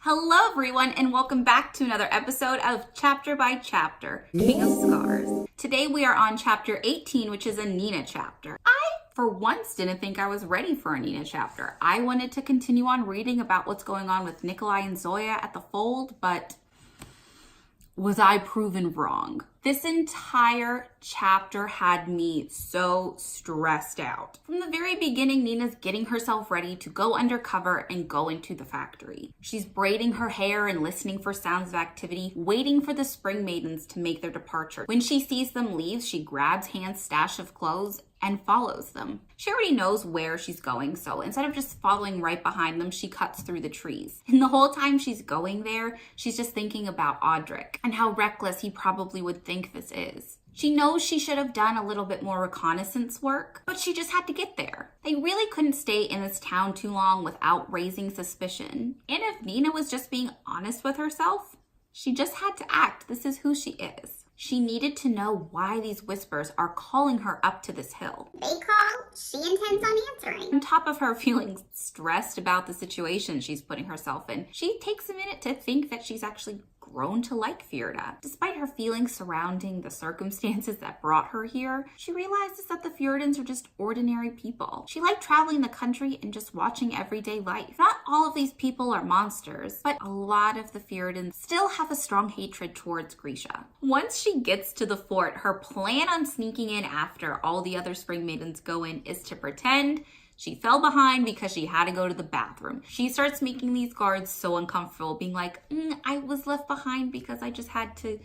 Hello everyone and welcome back to another episode of Chapter by Chapter, King of Scars. Today we are on chapter 18, which is a Nina chapter. I, for once, didn't think I was ready for a Nina chapter. I wanted to continue on reading about what's going on with Nikolai and Zoya at the fold, but was I proven wrong? This entire chapter had me so stressed out. From the very beginning, Nina's getting herself ready to go undercover and go into the factory. She's braiding her hair and listening for sounds of activity, waiting for the spring maidens to make their departure. When she sees them leave, she grabs Han's stash of clothes and follows them. She already knows where she's going, so instead of just following right behind them, she cuts through the trees. And the whole time she's going there, she's just thinking about Audric and how reckless he probably would think this is. She knows she should have done a little bit more reconnaissance work, but she just had to get there. They really couldn't stay in this town too long without raising suspicion. And if Nina was just being honest with herself, she just had to act. This is who she is. She needed to know why these whispers are calling her up to this hill. They call, she intends on answering. On top of her feeling stressed about the situation she's putting herself in, she takes a minute to think that she's actually grown to like Fjerda. Despite her feelings surrounding the circumstances that brought her here, she realizes that the Fjerdans are just ordinary people. She liked traveling the country and just watching everyday life. Not all of these people are monsters, but a lot of the Fjerdans still have a strong hatred towards Grisha. Once she gets to the fort, her plan on sneaking in after all the other spring maidens go in is to pretend she fell behind because she had to go to the bathroom. She starts making these guards so uncomfortable, being like, I was left behind because I just had to,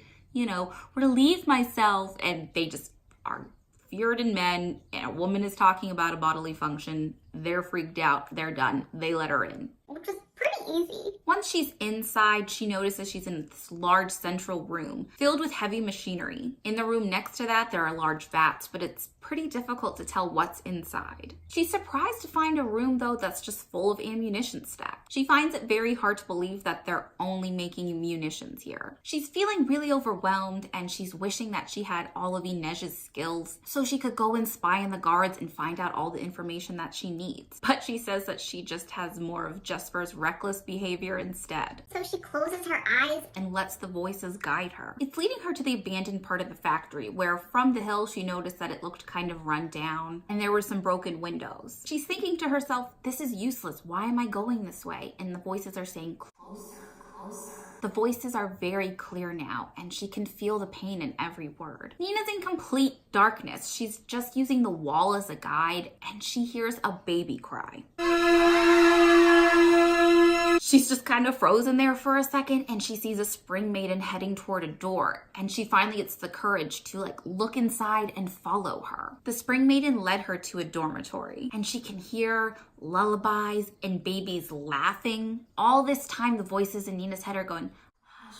relieve myself. And they just are Fjerdan men, and a woman is talking about a bodily function. They're freaked out. They're done. They let her in. Which is pretty easy. Once she's inside, she notices she's in this large central room filled with heavy machinery. In the room next to that, there are large vats, but it's pretty difficult to tell what's inside. She's surprised to find a room, though, that's just full of ammunition stacks. She finds it very hard to believe that they're only making munitions here. She's feeling really overwhelmed, and she's wishing that she had all of Inej's skills so she could go and spy on the guards and find out all the information that she needs. But she says that she just has more of Jesper's reckless behavior instead. So she closes her eyes and lets the voices guide her. It's leading her to the abandoned part of the factory, where from the hill she noticed that it looked kind of run down and there were some broken windows. She's thinking to herself, this is useless. Why am I going this way? And the voices are saying, closer, closer. The voices are very clear now, and she can feel the pain in every word. Nina's in complete darkness. She's just using the wall as a guide, and she hears a baby cry. She's just kind of frozen there for a second, and she sees a spring maiden heading toward a door, and she finally gets the courage to look inside and follow her. The spring maiden led her to a dormitory, and she can hear lullabies and babies laughing. All this time, the voices in Nina's head are going, hush,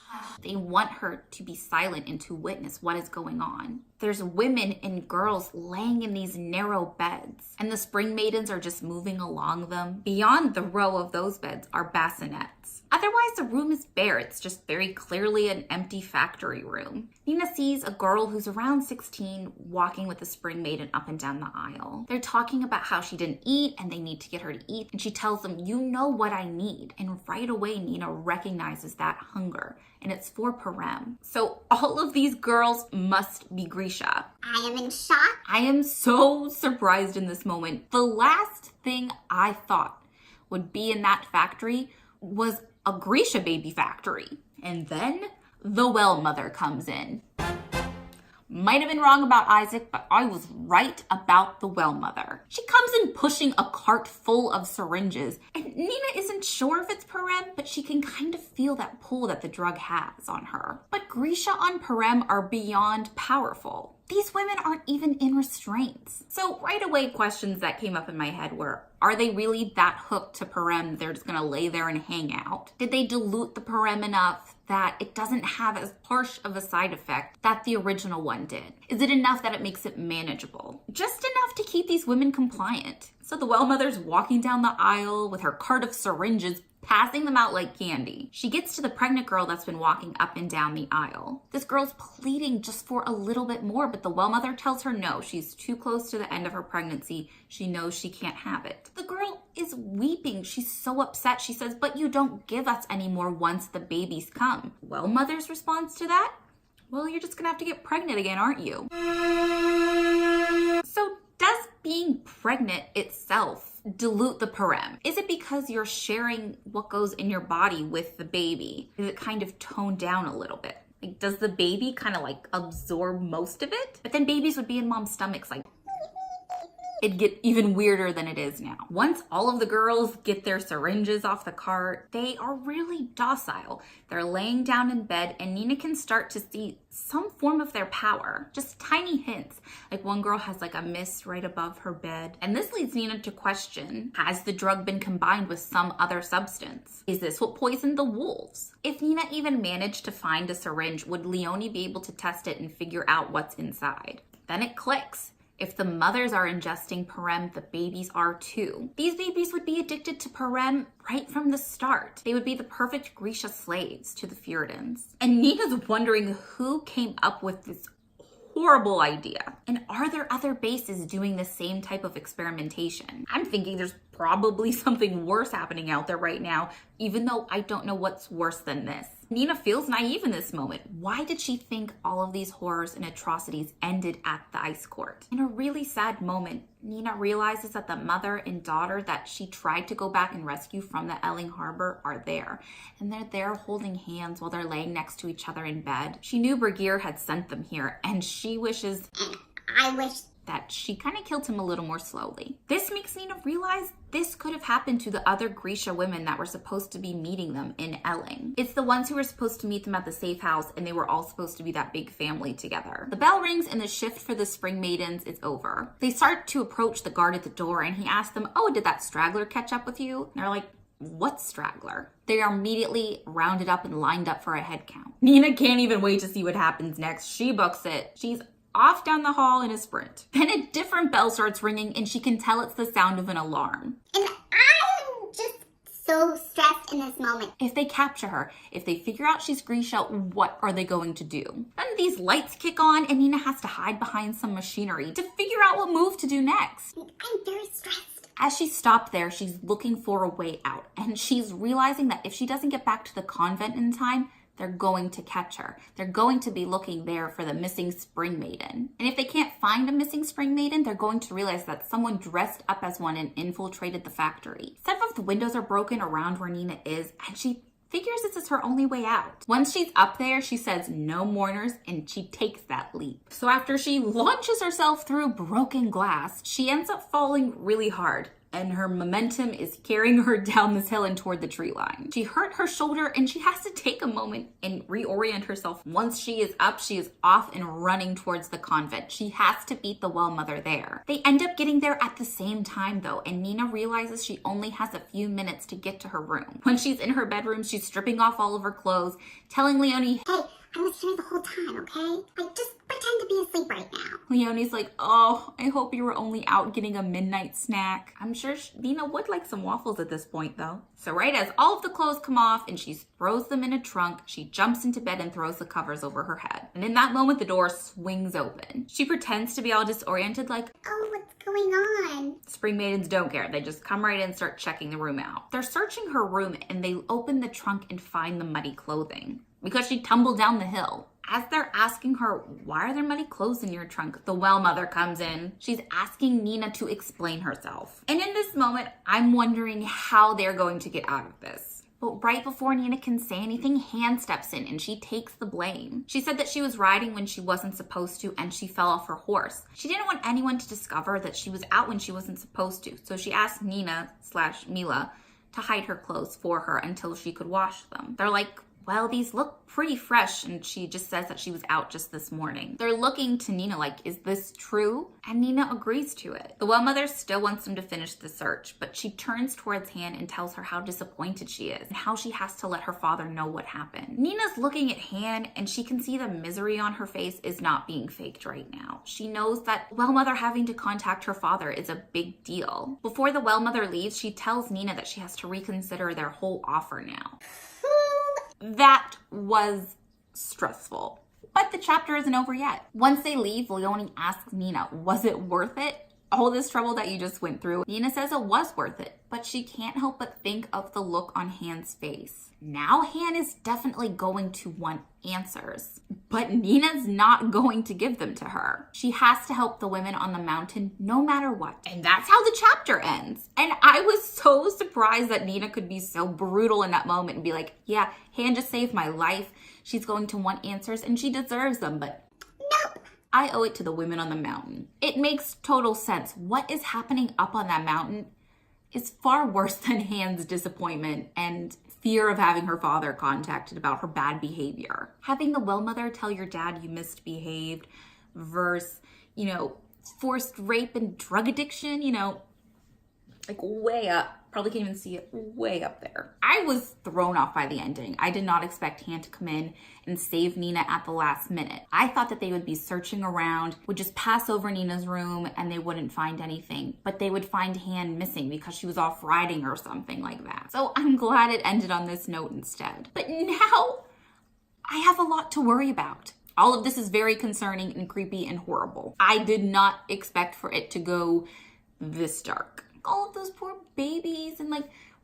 hush. They want her to be silent and to witness what is going on. There's women and girls laying in these narrow beds, and the spring maidens are just moving along them. Beyond the row of those beds are bassinets. Otherwise, the room is bare. It's just very clearly an empty factory room. Nina sees a girl who's around 16 walking with a spring maiden up and down the aisle. They're talking about how she didn't eat and they need to get her to eat. And she tells them, you know what I need. And right away, Nina recognizes that hunger. And it's for Parem. So all of these girls must be Grisha. I am in shock. I am so surprised in this moment. The last thing I thought would be in that factory was a Grisha baby factory. And then the well mother comes in. Might have been wrong about Isaac, but I was right about the well mother. She comes in pushing a cart full of syringes, and Nina isn't sure if it's Parem, but she can kind of feel that pull that the drug has on her. But Grisha on Parem are beyond powerful. These women aren't even in restraints. So right away, questions that came up in my head were, are they really that hooked to Parem that they're just gonna lay there and hang out? Did they dilute the Parem enough that it doesn't have as harsh of a side effect that the original one did? Is it enough that it makes it manageable? Just enough to keep these women compliant. So the well mother's walking down the aisle with her cart of syringes passing them out like candy. She gets to the pregnant girl that's been walking up and down the aisle. This girl's pleading just for a little bit more, but the well mother tells her no, she's too close to the end of her pregnancy. She knows she can't have it. The girl is weeping. She's so upset. She says, but you don't give us any more once the babies come. Well mother's response to that? Well, you're just gonna have to get pregnant again, aren't you? So does being pregnant itself dilute the parem? Is it because you're sharing what goes in your body with the baby? Is it kind of toned down a little bit? Like, does the baby kind of like absorb most of it? But then babies would be in mom's stomachs like, it'd get even weirder than it is now. Once all of the girls get their syringes off the cart, they are really docile. They're laying down in bed and Nina can start to see some form of their power. Just tiny hints. Like one girl has like a mist right above her bed. And this leads Nina to question, has the drug been combined with some other substance? Is this what poisoned the wolves? If Nina even managed to find a syringe, would Leonie be able to test it and figure out what's inside? Then it clicks. If the mothers are ingesting parem, the babies are too. These babies would be addicted to parem right from the start. They would be the perfect Grisha slaves to the Furidans. And Nina's wondering who came up with this horrible idea. And are there other bases doing the same type of experimentation? I'm thinking there's probably something worse happening out there right now, even though I don't know what's worse than this. Nina feels naive in this moment. Why did she think all of these horrors and atrocities ended at the ice court? In a really sad moment, Nina realizes that the mother and daughter that she tried to go back and rescue from the Elling Harbor are there. And they're there holding hands while they're laying next to each other in bed. She knew Birgir had sent them here, and she wishes... And I wish that she kind of killed him a little more slowly. This makes Nina realize this could have happened to the other Grisha women that were supposed to be meeting them in Elling. It's the ones who were supposed to meet them at the safe house, and they were all supposed to be that big family together. The bell rings and the shift for the Spring Maidens is over. They start to approach the guard at the door, and he asks them, oh, did that straggler catch up with you? And they're like, what straggler? They are immediately rounded up and lined up for a head count. Nina can't even wait to see what happens next. She books it. She's off down the hall in a sprint. Then a different bell starts ringing and she can tell it's the sound of an alarm. And I'm just so stressed in this moment. If they capture her, if they figure out she's Grisha, what are they going to do? Then these lights kick on and Nina has to hide behind some machinery to figure out what move to do next. I'm very stressed. As she's stopped there, she's looking for a way out, and she's realizing that if she doesn't get back to the convent in time, they're going to catch her. They're going to be looking there for the missing Spring Maiden. And if they can't find a missing Spring Maiden, they're going to realize that someone dressed up as one and infiltrated the factory. Several of the windows are broken around where Nina is, and she figures this is her only way out. Once she's up there, she says no mourners, and she takes that leap. So after she launches herself through broken glass, she ends up falling really hard, and her momentum is carrying her down this hill and toward the tree line. She hurt her shoulder and she has to take a moment and reorient herself. Once she is up, she is off and running towards the convent. She has to beat the well mother there. They end up getting there at the same time though, and Nina realizes she only has a few minutes to get to her room. When she's in her bedroom, she's stripping off all of her clothes, telling Leonie, Hey, I was here the whole time, okay? Like, just pretend to be asleep right now. Leonie's like, oh, I hope you were only out getting a midnight snack. I'm sure Nina would like some waffles at this point though. So right as all of the clothes come off and she throws them in a trunk, she jumps into bed and throws the covers over her head. And in that moment, the door swings open. She pretends to be all disoriented like, Oh, what's going on? Spring Maidens don't care. They just come right in and start checking the room out. They're searching her room and they open the trunk and find the muddy clothing because she tumbled down the hill. As they're asking her, why are there muddy clothes in your trunk? The well mother comes in. She's asking Nina to explain herself. And in this moment, I'm wondering how they're going to get out of this. But right before Nina can say anything, Han steps in and she takes the blame. She said that she was riding when she wasn't supposed to and she fell off her horse. She didn't want anyone to discover that she was out when she wasn't supposed to. So she asked Nina/Mila to hide her clothes for her until she could wash them. They're like, well, these look pretty fresh. And she just says that she was out just this morning. They're looking to Nina like, is this true? And Nina agrees to it. The well mother still wants them to finish the search, but she turns towards Han and tells her how disappointed she is and how she has to let her father know what happened. Nina's looking at Han and she can see the misery on her face is not being faked right now. She knows that well mother having to contact her father is a big deal. Before the well mother leaves, she tells Nina that she has to reconsider their whole offer now. That was stressful. But the chapter isn't over yet. Once they leave, Leonie asks Nina, was it worth it? All this trouble that you just went through? Nina says it was worth it, but she can't help but think of the look on Han's face. Now Han is definitely going to want answers, but Nina's not going to give them to her. She has to help the women on the mountain no matter what. And that's how the chapter ends. And I was so surprised that Nina could be so brutal in that moment and be like, yeah, Han just saved my life. She's going to want answers and she deserves them, but nope. I owe it to the women on the mountain. It makes total sense. What is happening up on that mountain is far worse than Han's disappointment and fear of having her father contacted about her bad behavior. Having the well mother tell your dad you misbehaved versus, forced rape and drug addiction, like way up. Probably can't even see it, way up there. I was thrown off by the ending. I did not expect Han to come in and save Nina at the last minute. I thought that they would be searching around, would just pass over Nina's room and they wouldn't find anything. But they would find Han missing because she was off riding or something like that. So I'm glad it ended on this note instead. But now I have a lot to worry about. All of this is very concerning and creepy and horrible. I did not expect for it to go this dark. All of those poor babies and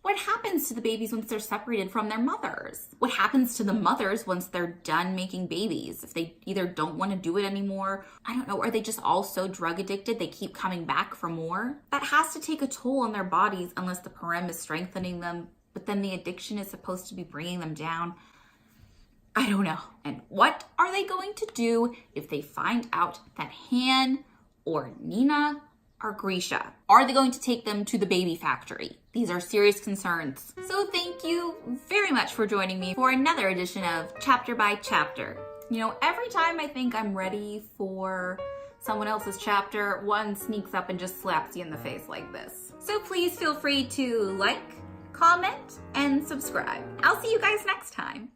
what happens to the babies once they're separated from their mothers? What happens to the mothers once they're done making babies? If they either don't want to do it anymore, I don't know, are they just all so drug addicted they keep coming back for more? That has to take a toll on their bodies unless the parem is strengthening them, but then the addiction is supposed to be bringing them down. I don't know. And what are they going to do if they find out that Han or Nina or Grisha? Are they going to take them to the baby factory? These are serious concerns. So thank you very much for joining me for another edition of Chapter by Chapter. Every time I think I'm ready for someone else's chapter, one sneaks up and just slaps you in the face like this. So please feel free to like, comment, and subscribe. I'll see you guys next time.